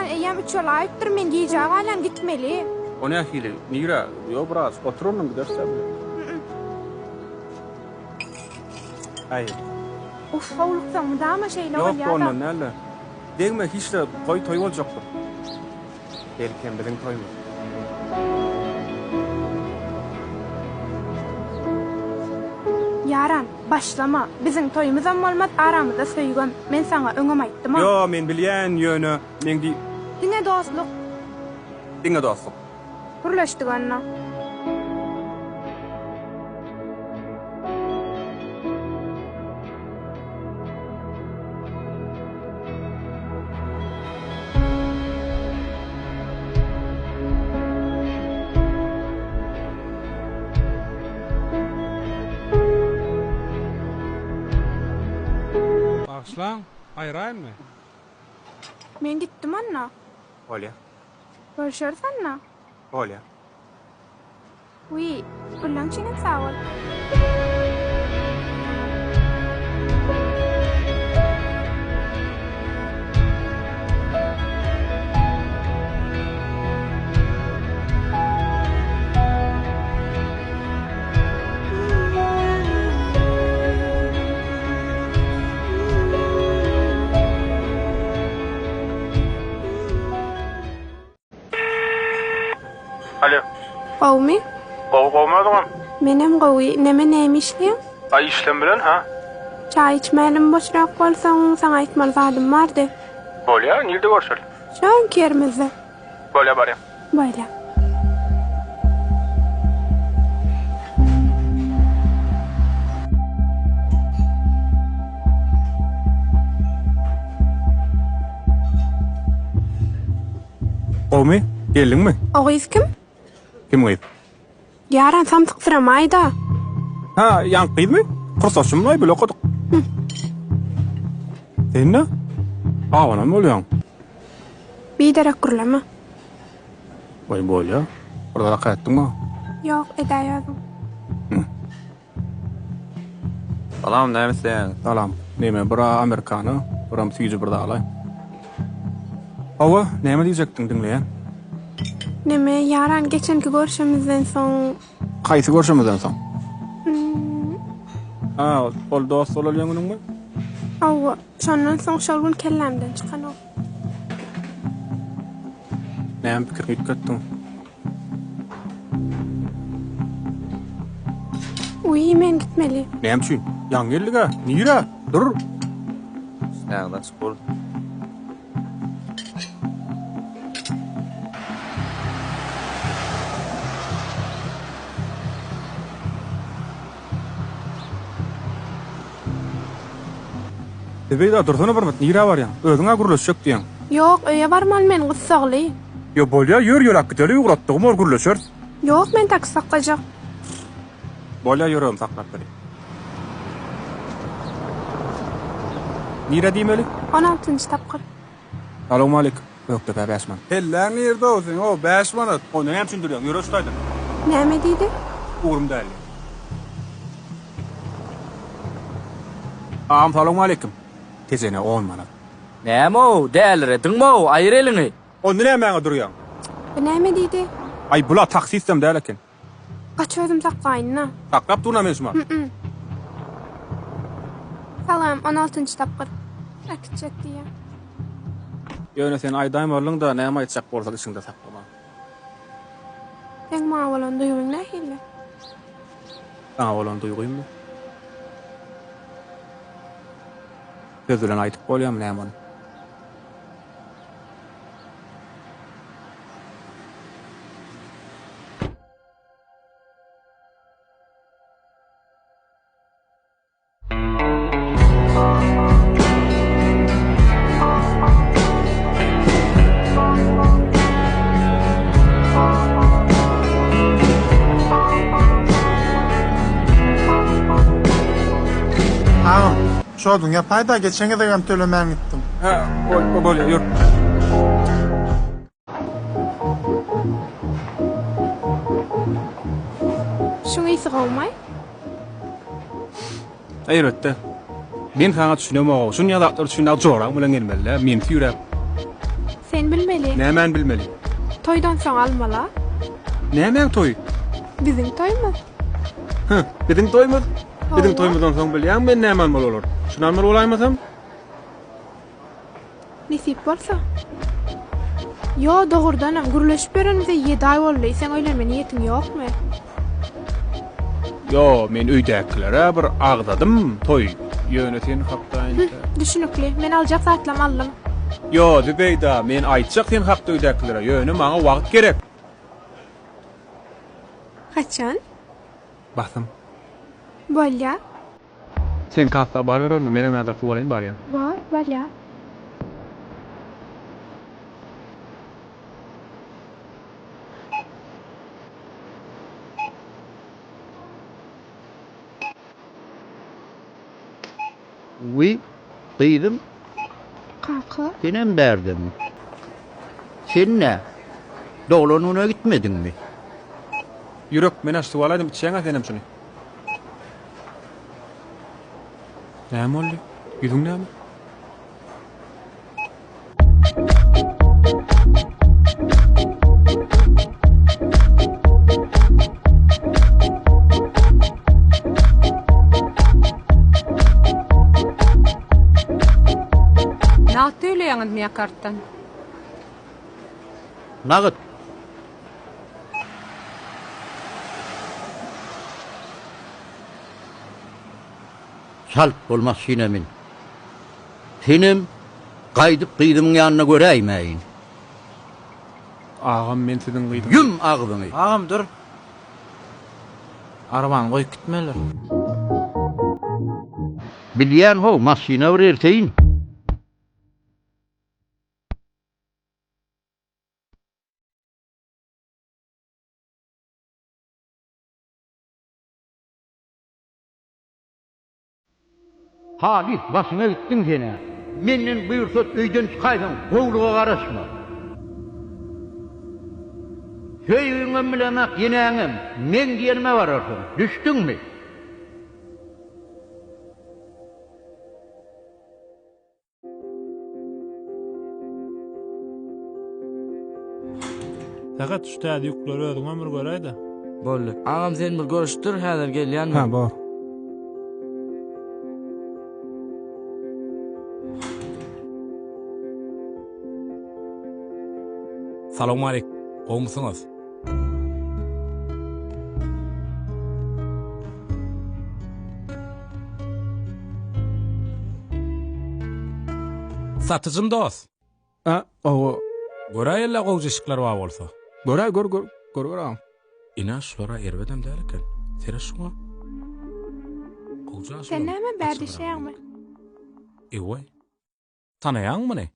Eýem 3 ýyl aýypdyr, men giýjäg alan gitmeli. O ne hili? Nira, yo biraz oturun gidersen. Hayır. Uf, howlukdan mudama şeýle Yok bolýar. ondan näle? Degme hiç de koy toy boljakdyr. Belki bilen toymy. Yaran, başlama. Bizim toyumuzam bolmaz, aramyzda söýgem. Men sana öňem aýtdym. Yo, men bilýän ýöne, men di Diňe dostluk, diňe dostluk. gurlaşdyk anna. Başlan, aýraýyn mı? Men gitdim anna. Olya, Görüşürüz anna. olya. Ui, ulan çiğnem sağ ol. Alo. Gowmy? Gowmadygyň. Menem gowy, neme nämişli? Ay işlem bilen ha? Çay içmälim boşrak bolsaň, saňa aýtmaly zadym bardy. Bolya, nirde görüşelim? Şoň kermizde. Bolya barýa. Böyle. Gowmy, geldin mi? Ogyz kim? Kim geyip? Yaran samsyktyramaýda. Ha, ýankyýmy? Kursatçymyň aýby okudyk. Sen ne? Awanam bolýan. Bir derek gurlama. Oy bolya. Orada gaýtdyňmy? Yok, edaýadym. Salam, nämesin? Salam. Neme bira Amerikany, biram süýji bir dagly. Awa, näme diýjekdiň diňleýän? Neme yaran geçenki görüşümizden soň Kaýsy görüşmeden soň? Ha, ol dost bolýanyňmy? awa şondan soň şol gün kellemden çykan o. Näme pikir ýetgetdiň? Uy, men gitmeli. Näme üçin? Ýaňy geldige. Nira, dur. Näme spor? Debeyda dursana bir mit. Nira bar ýa. Özüňe gurulşyk diýen. Yok, öýe barmal men gussagly. Yo bolýa ýör akdyly ugratdygym ol gurulşer. Yok, men tak sakkajak. Bolýa ýörüm saklap beri. Nira diýmeli? 16-njy tapgyr. Salam aleykum. Yok da bäşman. Eller nerede olsun? O 5 manat. O näme üçin durýan? Ýöre ustaýdy. Näme diýdi? Uğrum däl. Salam aleykum. Tezene 10 manat. Näme o? Dälre, diňme o? Aýyr eliňi. Onda näme durýan? Näme diýdi? Ay bula taksistem däl eken. Kaç özüm sakkaýyna. Saklap durna mesma. Salam, 16-njy tapgyr. Akitjek diýär. Ýöne sen aýdaýym bolyň da näme aýtjak bolsa içinde saklama. Sen maňa bolan duýguň nähili? Sana bolan duýguýmy? Söz bilen aýtyp bolýam näme onu? Şo dünya payda geçen gede gam tölemän gittim. Ha, o bolýa, ýur. Şuňa ýygy gowmay? Aýratda. Men sana düşünemok. Şuň ýa-da düşünä joraň bilen gelmeli. Men tüýrep. Sen men bilmeli. Nämen bilmeli? Toydan soň almala. Nämen toy? Biziň toýmuz. Biziň toýmuz. Biziň Owa. toýmuzdan soň bilýän men nämen bolar? Şunan bir olaýmasam? Nisip bolsa. Yo dogurdanam gürleşip berenize 7 ay boldy. Sen öýlenme niýetiň ýokmy? Yo, men öýdäkilere bir agdadım toy. Ýönetin hapdaýyn. Düşünükli. Men aljak satlam aldım. Yo, Dübeyda, men aýtjak sen hapda öýdäkilere. Ýöne maňa wagt gerek. Kaçan? Basam. Bolya. Sen kassa bar berenmi? Menem näder suwalyn bar ýa. Var, bolya. Oui, kıydım, Kakı. senem derdim. Sen ne? Doğlanına gitmedin mi? Ýürek, men aş suwalaydym, içýäňä senem şuny. Näme boldy? Ýüzüň näme? Naat öýleýäňiz miýa kartdan. Nağıt. Salp olmaz sinemin. Senim qaydıp kıydımın yanına göreymeyin. Agam men siziň gyýdym. Yum ağzını. Ağam dur. Araban goýup gitmeler. Bilýän ho, masina vererteyin. Halis başına gittin sene. Menden buyursat öyden çıkaydın, kovluğa karışma. Söyüňem bilemek yeneğim, men diýenime bararsın, düştün mü? Fakat üstad ýükleri özüňe bir göreýdi. Boldy. Ağam sen bir görüşdir, häzir gelýän. Ha, bar. Salamu aleykum. Gowmusyňyz? Satyjym dost. Ha, owa. Göreýärler gowjuşyklar var bolsa. Gör ağam. Ina şura erbedem derken. Sera şuňa. Gowjaşyk. Sen näme bärdişäňmi? Ewa. Tanaýanmy ne?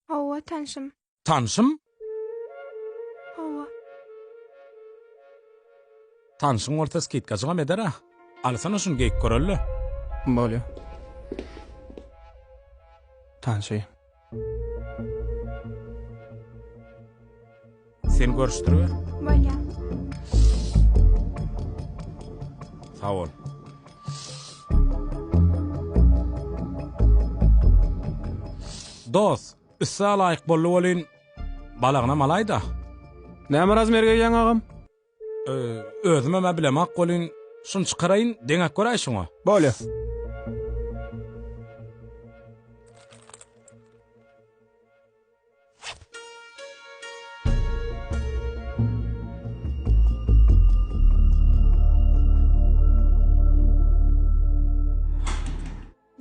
Owa, tanşym. Tanşym? Owa. Tanşyň ortasy gitgaçyňam eder ha. Alsana şunu geyik görelle. Bolýa. Tanşy. Sen görüşdirýär. Bolya. Sağ ol. Dost, üsse laýyk bolly bolyn balagyna malaýda. Näme razmerge ýan ağam? Özüme mä bilemek bolyn şunu çykaraýyn deňek göräý şuňa. Bolýa.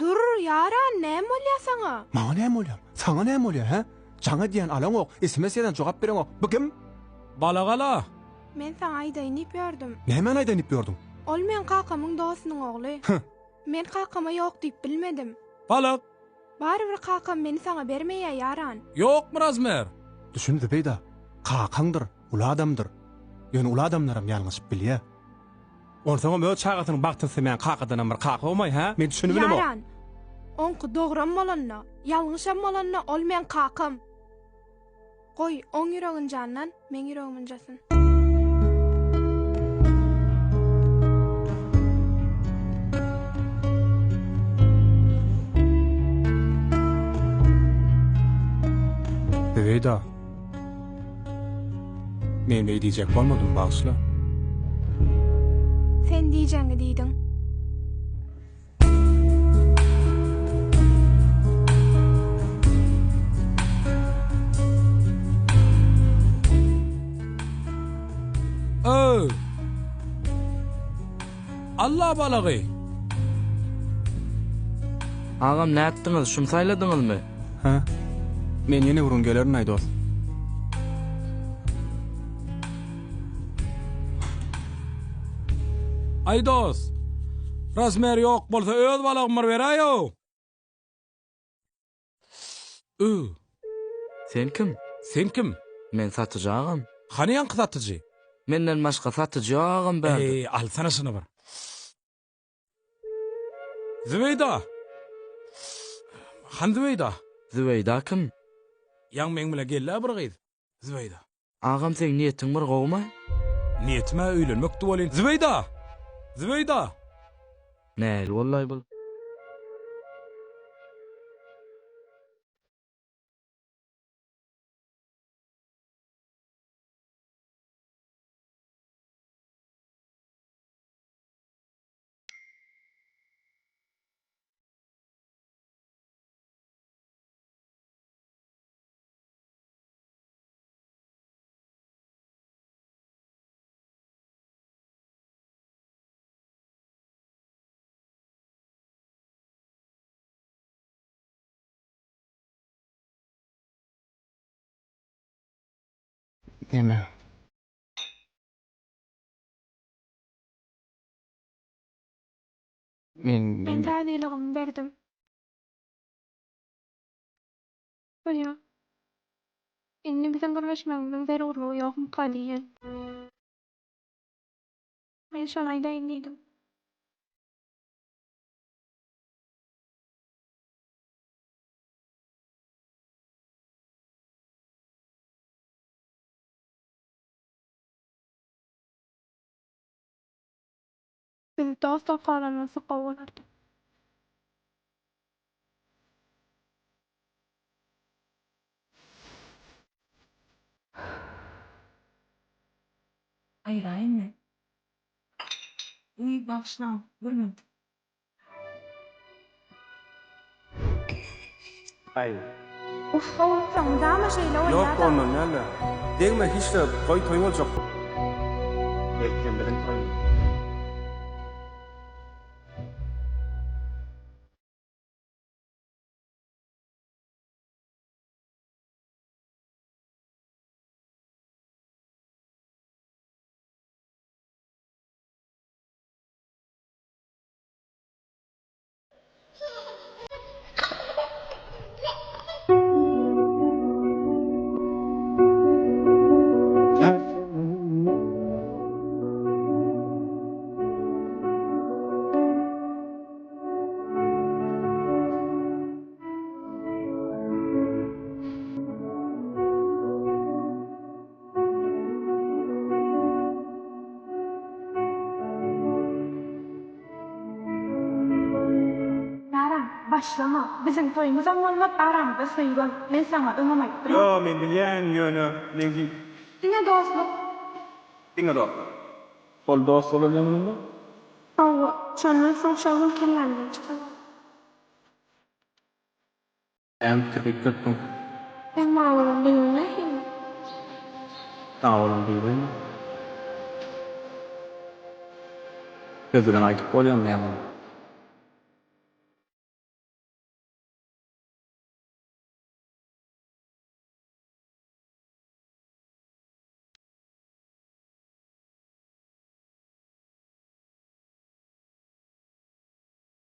Dur yara, näme bolýar saňa? Maňa näme bolýar? Saňa näme bolýar, ha? Jaňa diýen alaň ok, SMS-den jogap beren ok. Bu kim? Balagala. Men saňa aýdaýyp ýördüm. Näme aýdanyp ýordum? Ol men kakamyň dostunyň ogly. Men kakama ýok diýip bilmedim. Balag. Baribir kakam meni saňa bermeýär yaran. Yok mu Razmer? Düşündi beýda. Kakaňdyr, ula adamdyr. Ýöne ula adamlaram ýalňyş bilýär. Onsoňa möw çagatynyň bagtynsa men kakadanam bir kaka bolmaý, ha? Men düşünüp bilem ok. Yaran. Onky dogram bolanna, ýalňyşam bolanna ol men kakam. Goý, oň ýüregin jandan, men ýüregim jasyn. Zübeyda. Men ne diyecek bolmadım bağışla. Sen diýjäňi diýdiň. Öö. Allah balagy. Agam nätdiňiz? Şum saýladyňyzmy? Ha? Men ýene urun gelerin aýdos. Aydos. Razmer ýok bolsa öz balagymyr beraýo. Sen kim? Sen kim? Men satyjy agam. Hany ýan kyzatyjy? Menden başga satyjy agam berdi. Alsana şunu bir. Zübeyda. Han Zübeyda. Zübeyda kim? Ýan meň bilen gelle bir gyz. Zübeyda. Agam sen niýetiň bir gowma? Niyetime öýlenmekdi bolýan. Zübeyda. Zübeyda. Näl wallahi bul. Deme. Ben täzeligimi berdim. Oýa. Indi biziň görüşmegimiň zerurlygy ýokmy kaliýen? Men şonu aýdaýyn diýdim. Biz dost okalanmasy gowalardy. Aýdaýyn. Uy başla, görmedin. Uf, sen dama şeýle Yok oýnada. ondan näle? Degme hiç de toy toy boljak. Belki bilen toy. Başlama. Bizim toyumuz zamanla aramda sayılan. Ben sana önemek. Yo men bilýän ýöne, negi Dine dostluk. diňe dok. Bol dost bolanmy? Awa, şondan soň şagul kirlendim çıkar. Kirip gitdim. Ben mağlurum bilmem. Taýlan diýdim. Gözüden aýdyp bolýan men.